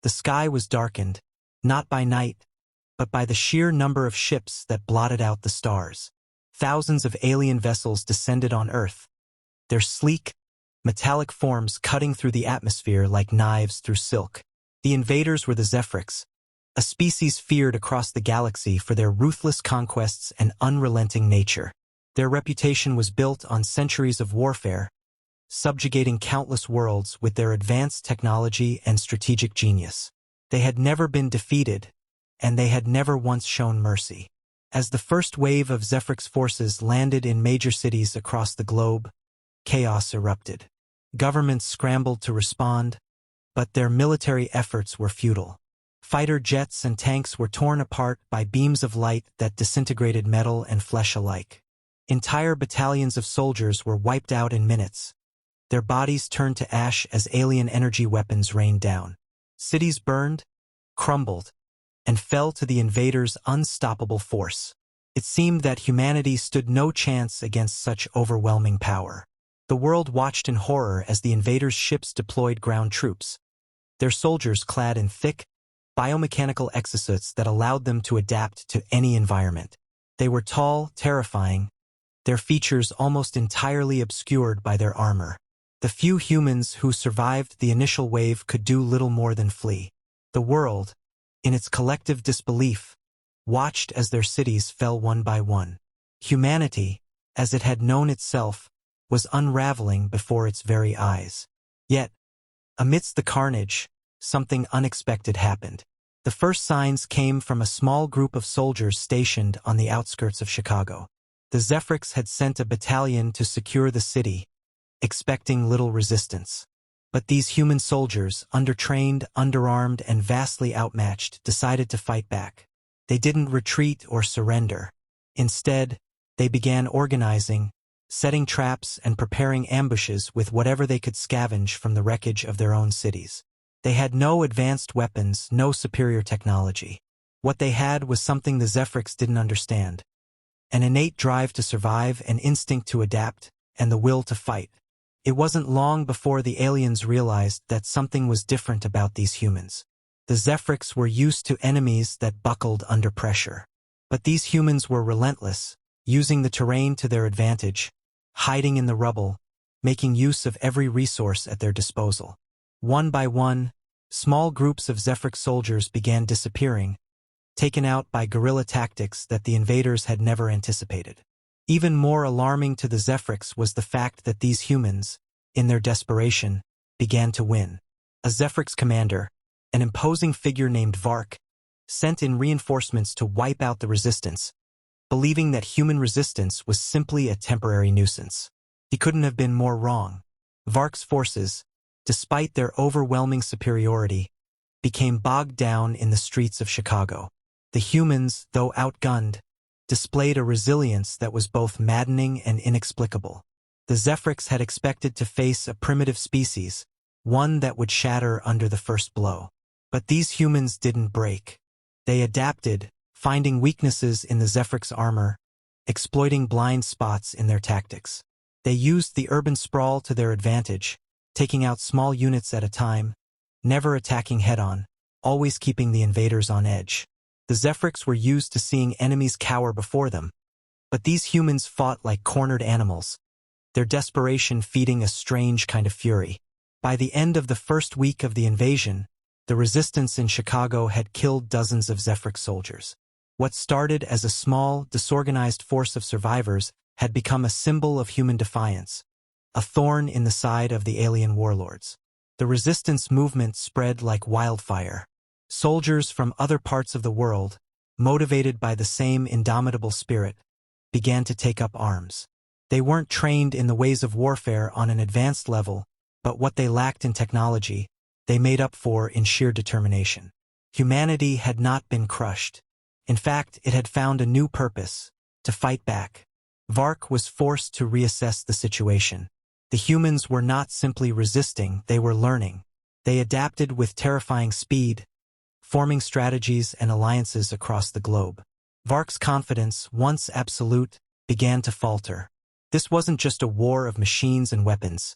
The sky was darkened, not by night, but by the sheer number of ships that blotted out the stars. Thousands of alien vessels descended on Earth, their sleek, metallic forms cutting through the atmosphere like knives through silk. The invaders were the Zephyrs, a species feared across the galaxy for their ruthless conquests and unrelenting nature. Their reputation was built on centuries of warfare, subjugating countless worlds with their advanced technology and strategic genius. They had never been defeated, and they had never once shown mercy. As the first wave of Zephyr's forces landed in major cities across the globe, chaos erupted. Governments scrambled to respond, but their military efforts were futile. Fighter jets and tanks were torn apart by beams of light that disintegrated metal and flesh alike. Entire battalions of soldiers were wiped out in minutes, their bodies turned to ash as alien energy weapons rained down. Cities burned, crumbled, and fell to the invaders' unstoppable force. It seemed that humanity stood no chance against such overwhelming power. The world watched in horror as the invaders' ships deployed ground troops, their soldiers clad in thick, biomechanical exosuits that allowed them to adapt to any environment. They were tall, terrifying, their features almost entirely obscured by their armor. The few humans who survived the initial wave could do little more than flee. The world, in its collective disbelief, watched as their cities fell one by one. Humanity, as it had known itself, was unraveling before its very eyes. Yet, amidst the carnage, something unexpected happened. The first signs came from a small group of soldiers stationed on the outskirts of Chicago. The Zephyrs had sent a battalion to secure the city, expecting little resistance. But these human soldiers, undertrained, underarmed, and vastly outmatched, decided to fight back. They didn't retreat or surrender. Instead, they began organizing, setting traps and preparing ambushes with whatever they could scavenge from the wreckage of their own cities. They had no advanced weapons, no superior technology. What they had was something the Zephyrs didn't understand: an innate drive to survive, an instinct to adapt, and the will to fight. It wasn't long before the aliens realized that something was different about these humans. The Zephyrs were used to enemies that buckled under pressure. But these humans were relentless, using the terrain to their advantage, hiding in the rubble, making use of every resource at their disposal. One by one, small groups of Zephyr soldiers began disappearing, taken out by guerrilla tactics that the invaders had never anticipated. Even more alarming to the Zephyrs was the fact that these humans, in their desperation, began to win. A Zephyr's commander, an imposing figure named Vark, sent in reinforcements to wipe out the resistance, believing that human resistance was simply a temporary nuisance. He couldn't have been more wrong. Vark's forces, despite their overwhelming superiority, became bogged down in the streets of Chicago. The humans, though outgunned, displayed a resilience that was both maddening and inexplicable. The Zephyrs had expected to face a primitive species, one that would shatter under the first blow. But these humans didn't break. They adapted, finding weaknesses in the Zephyr's armor, exploiting blind spots in their tactics. They used the urban sprawl to their advantage, taking out small units at a time, never attacking head-on, always keeping the invaders on edge. The Zephyrs were used to seeing enemies cower before them, but these humans fought like cornered animals, their desperation feeding a strange kind of fury. By the end of the first week of the invasion, the resistance in Chicago had killed dozens of Zephyr soldiers. What started as a small, disorganized force of survivors had become a symbol of human defiance, a thorn in the side of the alien warlords. The resistance movement spread like wildfire. Soldiers from other parts of the world, motivated by the same indomitable spirit, began to take up arms. They weren't trained in the ways of warfare on an advanced level, but what they lacked in technology, they made up for in sheer determination. Humanity had not been crushed. In fact, it had found a new purpose: to fight back. Vark was forced to reassess the situation. The humans were not simply resisting, they were learning. They adapted with terrifying speed, forming strategies and alliances across the globe. Vark's confidence, once absolute, began to falter. This wasn't just a war of machines and weapons.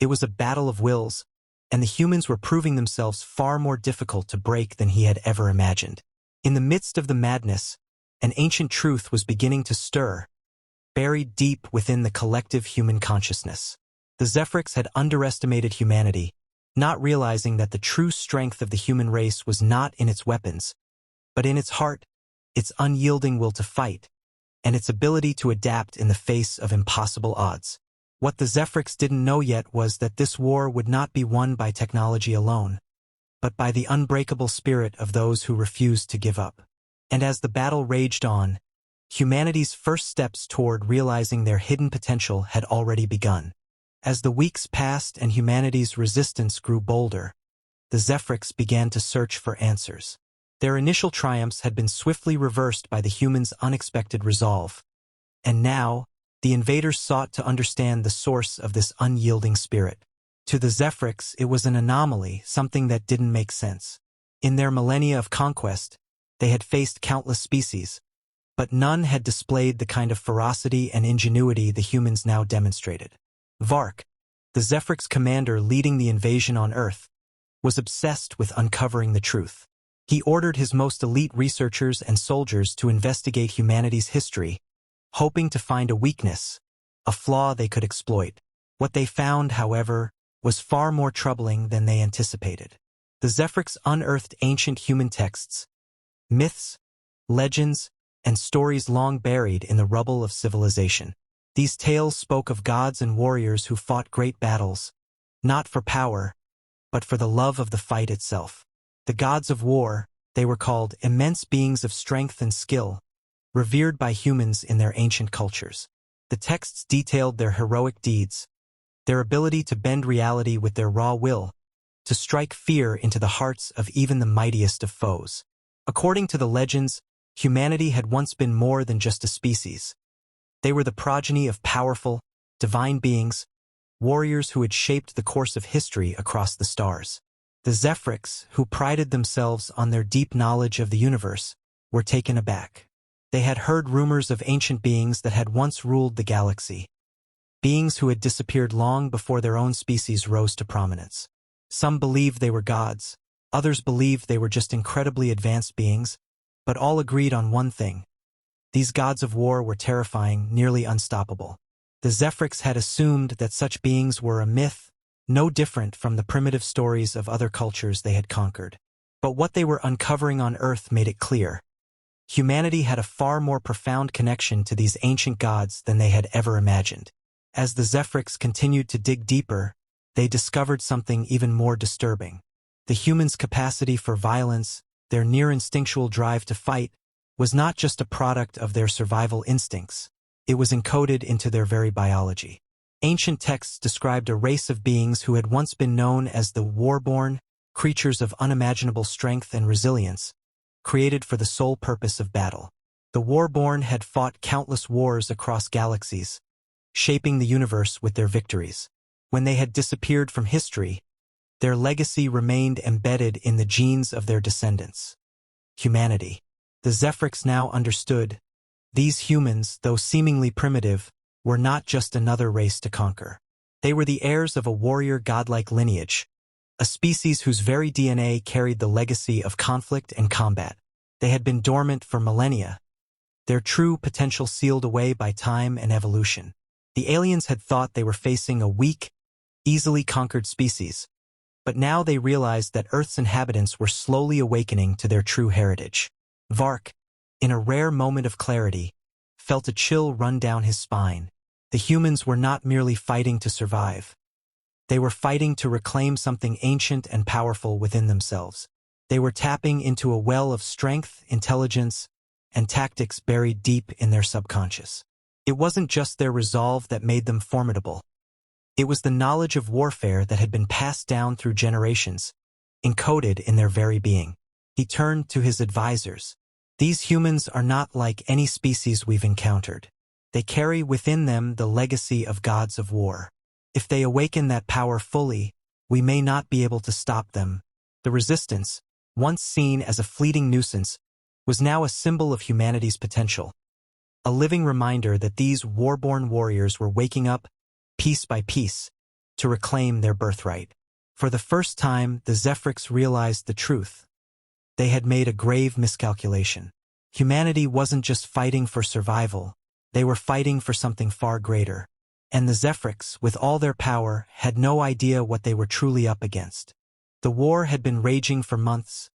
It was a battle of wills, and the humans were proving themselves far more difficult to break than he had ever imagined. In the midst of the madness, an ancient truth was beginning to stir, buried deep within the collective human consciousness. The Zephyrics had underestimated humanity, not realizing that the true strength of the human race was not in its weapons, but in its heart, its unyielding will to fight, and its ability to adapt in the face of impossible odds. What the Zephyrics didn't know yet was that this war would not be won by technology alone, but by the unbreakable spirit of those who refused to give up. And as the battle raged on, humanity's first steps toward realizing their hidden potential had already begun. As the weeks passed and humanity's resistance grew bolder, the Zephyrics began to search for answers. Their initial triumphs had been swiftly reversed by the humans' unexpected resolve, and now, the invaders sought to understand the source of this unyielding spirit. To the Zephyrics, it was an anomaly, something that didn't make sense. In their millennia of conquest, they had faced countless species, but none had displayed the kind of ferocity and ingenuity the humans now demonstrated. Vark, the Zephyrics commander leading the invasion on Earth, was obsessed with uncovering the truth. He ordered his most elite researchers and soldiers to investigate humanity's history, hoping to find a weakness, a flaw they could exploit. What they found, however, was far more troubling than they anticipated. The Zephyrics unearthed ancient human texts, myths, legends, and stories long buried in the rubble of civilization. These tales spoke of gods and warriors who fought great battles, not for power, but for the love of the fight itself. The gods of war, they were called, immense beings of strength and skill, revered by humans in their ancient cultures. The texts detailed their heroic deeds, their ability to bend reality with their raw will, to strike fear into the hearts of even the mightiest of foes. According to the legends, humanity had once been more than just a species. They were the progeny of powerful, divine beings, warriors who had shaped the course of history across the stars. The Zephyrics, who prided themselves on their deep knowledge of the universe, were taken aback. They had heard rumors of ancient beings that had once ruled the galaxy, beings who had disappeared long before their own species rose to prominence. Some believed they were gods, others believed they were just incredibly advanced beings, but all agreed on one thing. These gods of war were terrifying, nearly unstoppable. The Zephyrics had assumed that such beings were a myth, no different from the primitive stories of other cultures they had conquered. But what they were uncovering on Earth made it clear. Humanity had a far more profound connection to these ancient gods than they had ever imagined. As the Zephyrics continued to dig deeper, they discovered something even more disturbing. The humans' capacity for violence, their near-instinctual drive to fight, was not just a product of their survival instincts. It was encoded into their very biology. Ancient texts described a race of beings who had once been known as the Warborn, creatures of unimaginable strength and resilience, created for the sole purpose of battle. The Warborn had fought countless wars across galaxies, shaping the universe with their victories. When they had disappeared from history, their legacy remained embedded in the genes of their descendants. Humanity. The Zephyrics now understood. These humans, though seemingly primitive, were not just another race to conquer. They were the heirs of a warrior godlike lineage, a species whose very DNA carried the legacy of conflict and combat. They had been dormant for millennia, their true potential sealed away by time and evolution. The aliens had thought they were facing a weak, easily conquered species, but now they realized that Earth's inhabitants were slowly awakening to their true heritage. Vark, in a rare moment of clarity, felt a chill run down his spine. The humans were not merely fighting to survive. They were fighting to reclaim something ancient and powerful within themselves. They were tapping into a well of strength, intelligence, and tactics buried deep in their subconscious. It wasn't just their resolve that made them formidable. It was the knowledge of warfare that had been passed down through generations, encoded in their very being. He turned to his advisors. These humans are not like any species we've encountered. They carry within them the legacy of gods of war. If they awaken that power fully, we may not be able to stop them. The resistance, once seen as a fleeting nuisance, was now a symbol of humanity's potential. A living reminder that these war-born warriors were waking up, piece by piece, to reclaim their birthright. For the first time, the Zephyrs realized the truth. They had made a grave miscalculation. Humanity wasn't just fighting for survival, they were fighting for something far greater. And the Zephyrs, with all their power, had no idea what they were truly up against. The war had been raging for months,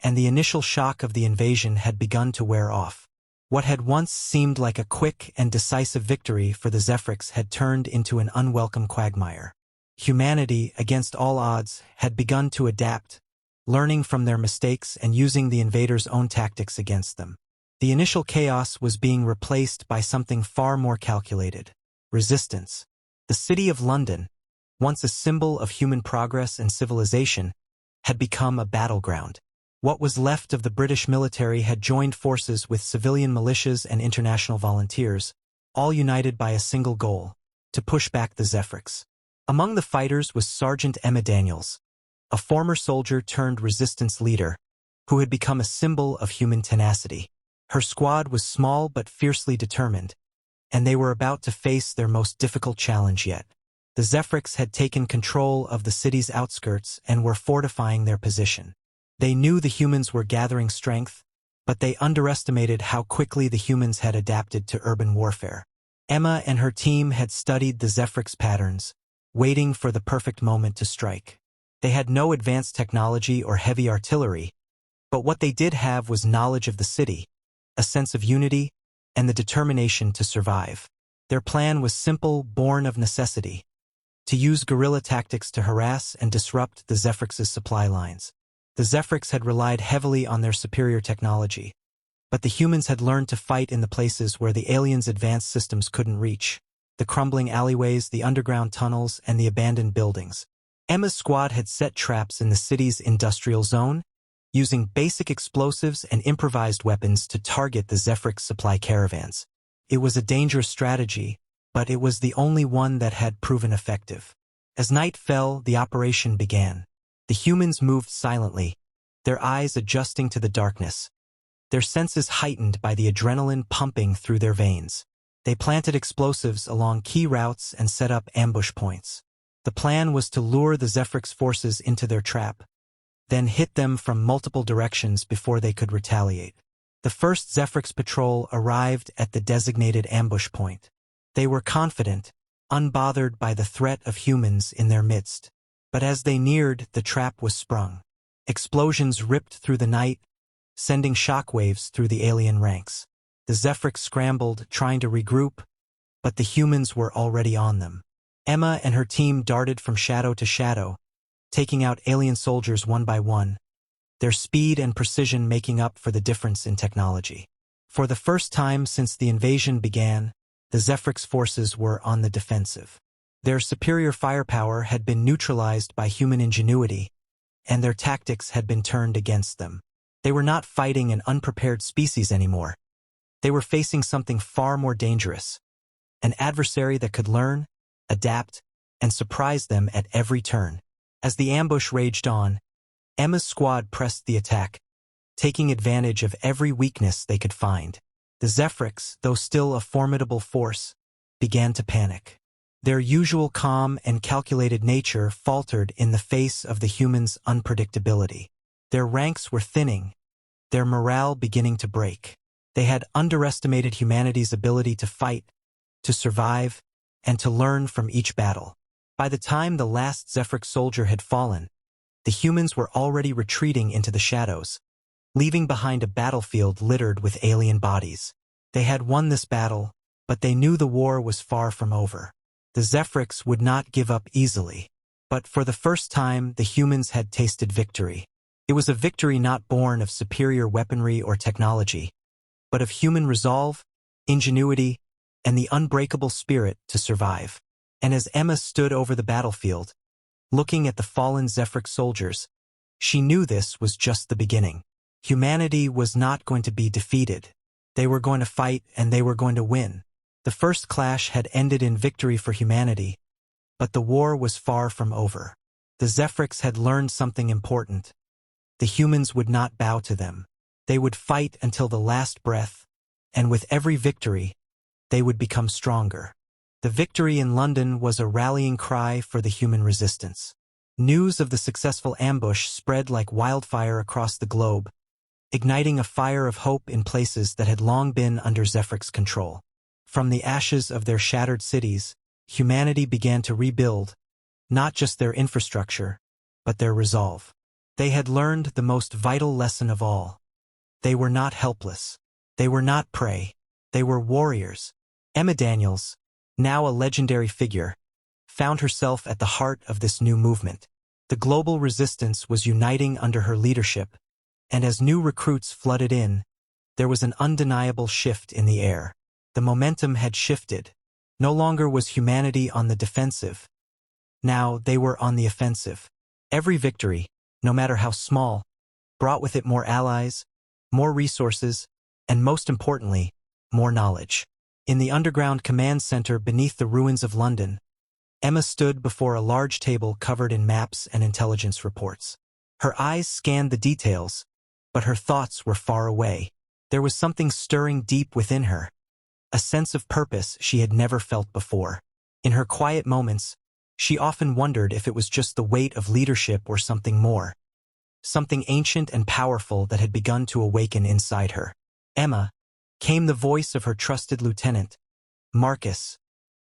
and the initial shock of the invasion had begun to wear off. What had once seemed like a quick and decisive victory for the Zephyrs had turned into an unwelcome quagmire. Humanity, against all odds, had begun to adapt, learning from their mistakes and using the invaders' own tactics against them. The initial chaos was being replaced by something far more calculated: resistance. The city of London, once a symbol of human progress and civilization, had become a battleground. What was left of the British military had joined forces with civilian militias and international volunteers, all united by a single goal: to push back the Zephyrs. Among the fighters was Sergeant Emma Daniels, a former soldier turned resistance leader, who had become a symbol of human tenacity. Her squad was small but fiercely determined, and they were about to face their most difficult challenge yet. The Zephyrs had taken control of the city's outskirts and were fortifying their position. They knew the humans were gathering strength, but they underestimated how quickly the humans had adapted to urban warfare. Emma and her team had studied the Zephyrs' patterns, waiting for the perfect moment to strike. They had no advanced technology or heavy artillery, but what they did have was knowledge of the city, a sense of unity, and the determination to survive. Their plan was simple, born of necessity: to use guerrilla tactics to harass and disrupt the Zephyrs' supply lines. The Zephyrs had relied heavily on their superior technology, but the humans had learned to fight in the places where the aliens' advanced systems couldn't reach: the crumbling alleyways, the underground tunnels, and the abandoned buildings. Emma's squad had set traps in the city's industrial zone, using basic explosives and improvised weapons to target the Zephyrs' supply caravans. It was a dangerous strategy, but it was the only one that had proven effective. As night fell, the operation began. The humans moved silently, their eyes adjusting to the darkness, their senses heightened by the adrenaline pumping through their veins. They planted explosives along key routes and set up ambush points. The plan was to lure the Zephyrs' forces into their trap, then hit them from multiple directions before they could retaliate. The first Zephyrs patrol arrived at the designated ambush point. They were confident, unbothered by the threat of humans in their midst. But as they neared, the trap was sprung. Explosions ripped through the night, sending shockwaves through the alien ranks. The Zephyrs scrambled, trying to regroup, but the humans were already on them. Emma and her team darted from shadow to shadow, taking out alien soldiers one by one, their speed and precision making up for the difference in technology. For the first time since the invasion began, the Zephyrs' forces were on the defensive. Their superior firepower had been neutralized by human ingenuity, and their tactics had been turned against them. They were not fighting an unprepared species anymore. They were facing something far more dangerous: an adversary that could learn, adapt, and surprise them at every turn. As the ambush raged on, Emma's squad pressed the attack, taking advantage of every weakness they could find. The Zephyrs, though still a formidable force, began to panic. Their usual calm and calculated nature faltered in the face of the humans' unpredictability. Their ranks were thinning, their morale beginning to break. They had underestimated humanity's ability to fight, to survive, and to learn from each battle. By the time the last Zephyr soldier had fallen, the humans were already retreating into the shadows, leaving behind a battlefield littered with alien bodies. They had won this battle, but they knew the war was far from over. The Zephyrs would not give up easily. But for the first time, the humans had tasted victory. It was a victory not born of superior weaponry or technology, but of human resolve, ingenuity, and the unbreakable spirit to survive. And as Emma stood over the battlefield, looking at the fallen Zephyr soldiers, she knew this was just the beginning. Humanity was not going to be defeated. They were going to fight, and they were going to win. The first clash had ended in victory for humanity, but the war was far from over. The Zephyrs had learned something important. The humans would not bow to them. They would fight until the last breath, and with every victory, they would become stronger. The victory in London was a rallying cry for the human resistance. News of the successful ambush spread like wildfire across the globe, igniting a fire of hope in places that had long been under Zephyr's control. From the ashes of their shattered cities, humanity began to rebuild, not just their infrastructure, but their resolve. They had learned the most vital lesson of all. They were not helpless. They were not prey. They were warriors. Emma Daniels, now a legendary figure, found herself at the heart of this new movement. The global resistance was uniting under her leadership, and as new recruits flooded in, there was an undeniable shift in the air. The momentum had shifted. No longer was humanity on the defensive. Now they were on the offensive. Every victory, no matter how small, brought with it more allies, more resources, and most importantly, more knowledge. In the underground command center beneath the ruins of London, Emma stood before a large table covered in maps and intelligence reports. Her eyes scanned the details, but her thoughts were far away. There was something stirring deep within her, a sense of purpose she had never felt before. In her quiet moments, she often wondered if it was just the weight of leadership or something more, something ancient and powerful that had begun to awaken inside her. Emma, came the voice of her trusted lieutenant, Marcus,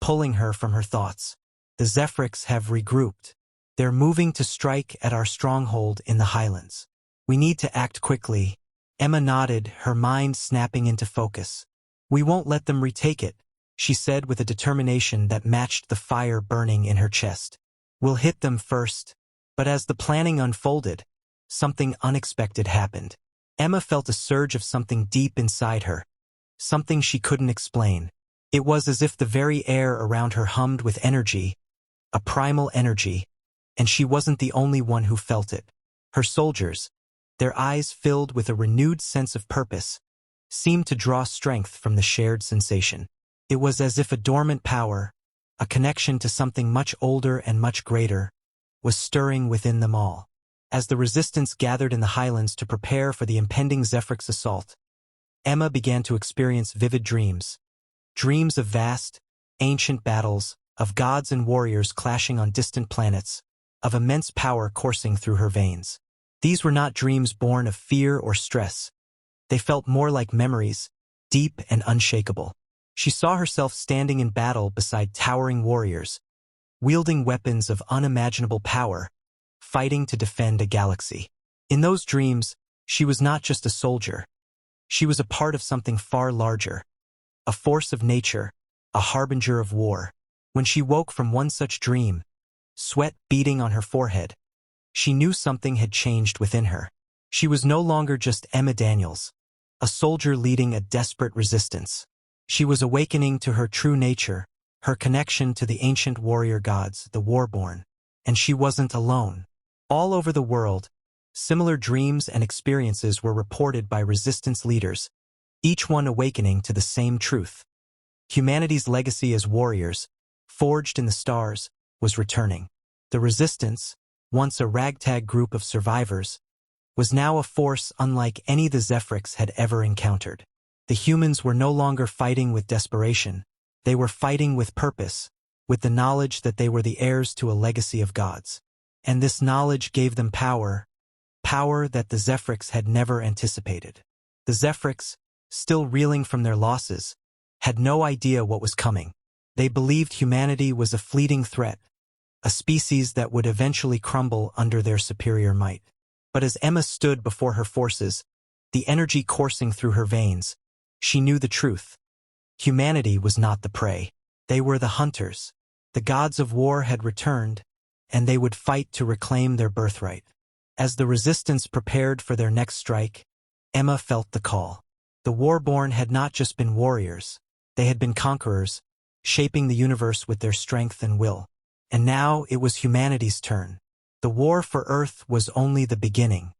pulling her from her thoughts. The Zephyr's have regrouped. They're moving to strike at our stronghold in the Highlands. We need to act quickly. Emma nodded, her mind snapping into focus. We won't let them retake it, she said with a determination that matched the fire burning in her chest. We'll hit them first. But as the planning unfolded, something unexpected happened. Emma felt a surge of something deep inside her, something she couldn't explain. It was as if the very air around her hummed with energy, a primal energy, and she wasn't the only one who felt it. Her soldiers, their eyes filled with a renewed sense of purpose, seemed to draw strength from the shared sensation. It was as if a dormant power, a connection to something much older and much greater, was stirring within them all. As the resistance gathered in the Highlands to prepare for the impending Zephyr's assault, Emma began to experience vivid dreams. Dreams of vast, ancient battles, of gods and warriors clashing on distant planets, of immense power coursing through her veins. These were not dreams born of fear or stress. They felt more like memories, deep and unshakable. She saw herself standing in battle beside towering warriors, wielding weapons of unimaginable power, fighting to defend a galaxy. In those dreams, she was not just a soldier. She was a part of something far larger, a force of nature, a harbinger of war. When she woke from one such dream, sweat beading on her forehead, she knew something had changed within her. She was no longer just Emma Daniels, a soldier leading a desperate resistance. She was awakening to her true nature, her connection to the ancient warrior gods, the Warborn. And she wasn't alone. All over the world, similar dreams and experiences were reported by resistance leaders, each one awakening to the same truth. Humanity's legacy as warriors, forged in the stars, was returning. The resistance, once a ragtag group of survivors, was now a force unlike any the Zephyr's had ever encountered. The humans were no longer fighting with desperation. They were fighting with purpose, with the knowledge that they were the heirs to a legacy of gods. And this knowledge gave them power that the Zephyr's had never anticipated. The Zephyr's, still reeling from their losses, had no idea what was coming. They believed humanity was a fleeting threat, a species that would eventually crumble under their superior might. But as Emma stood before her forces, the energy coursing through her veins, she knew the truth. Humanity was not the prey. They were the hunters. The gods of war had returned, and they would fight to reclaim their birthright. As the resistance prepared for their next strike, Emma felt the call. The Warborn had not just been warriors. They had been conquerors, shaping the universe with their strength and will. And now it was humanity's turn. The war for Earth was only the beginning.